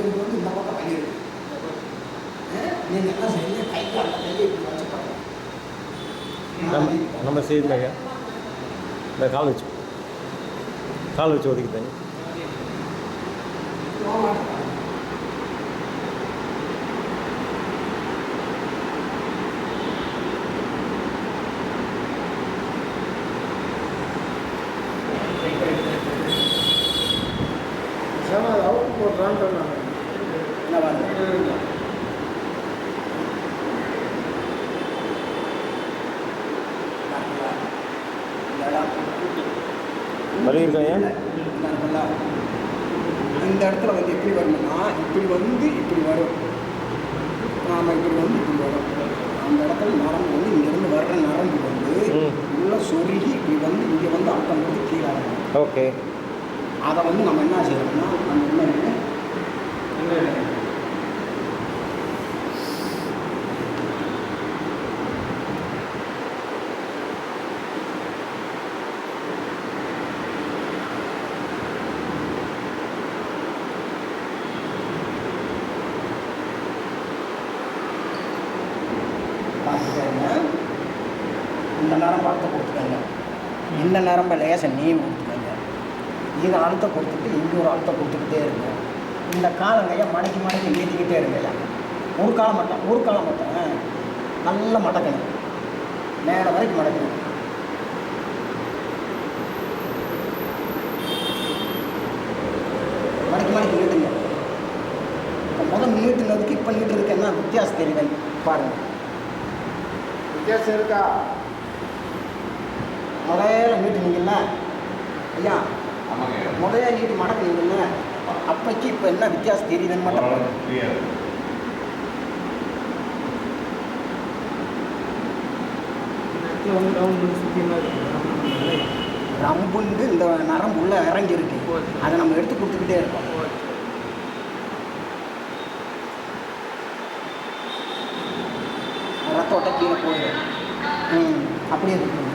இவருக்கு வந்து இந்த பக்கம் வலி இருக்கு. நீங்கள் என்ன செய்யுங்க, கைக்கு அந்த கையை இப்படி வச்சு பாருங்க. நம்ம செய்யலைங்க. இந்த கால் வச்சு ஒதுக்கிட்டாங்க. அது அவுட் போடுறான்னு என்ன பாருங்க, வலி இருக்காங்க. இந்த இடத்துல வந்து எப்படி வரணும்னா, இப்படி வந்து இப்படி வரும். நாம் இப்படி வந்து இப்படி வரும். அந்த இடத்துல நரம்பு வந்து இங்கேருந்து வர்ற நரம்பு வந்து உள்ள சொருகி இப்படி வந்து இங்கே வந்து அர்த்தம் போது கீழே ஆகும். ஓகே. அதை வந்து நம்ம என்ன செய்யணும்னா, நம்ம என்ன பார்த்துக்கோங்க. இந்த நரம்பு அழுத்தம் கொடுத்துக்கோங்க. இந்த நரம்பை லேசை நீவி கொடுத்துக்கோங்க. இதை அழுத்தம் கொடுத்துட்டு இங்கே ஒரு அழுத்தம் கொடுத்துக்கிட்டே இருங்க. இந்த காலங்கையை மடக்கி நீட்டிக்கிட்டே இருங்கய்யா. ஒரு காலம் மட்டும் நல்லா மடக்கணும். மேலே வரைக்கும் மடக்கணும். மடக்கி நீட்டுங்க. இப்போ முதல் நீட்டுனதுக்கு இப்போ நீட்டுறதுக்கு என்ன வித்தியாசம் தெரியுது பாருங்கள். வித்தியாசம் இருக்கா? முதல்ல நீட்டுனீங்கல்ல ஐயா, முதல்ல நீட்டு மடக்குனீங்கல்ல, அப்பைக்கு இப்போ என்ன வித்தியாசம் தெரியுதுன்னு மட்டும் ரம்புண்டு இந்த நரம்பு உள்ள இறங்கி இருக்கு. அதை நம்ம எடுத்து கொடுத்துக்கிட்டே இருக்கோம். ரத்த ஓட்ட கீழே போயிடும். அப்படியே இருக்கு.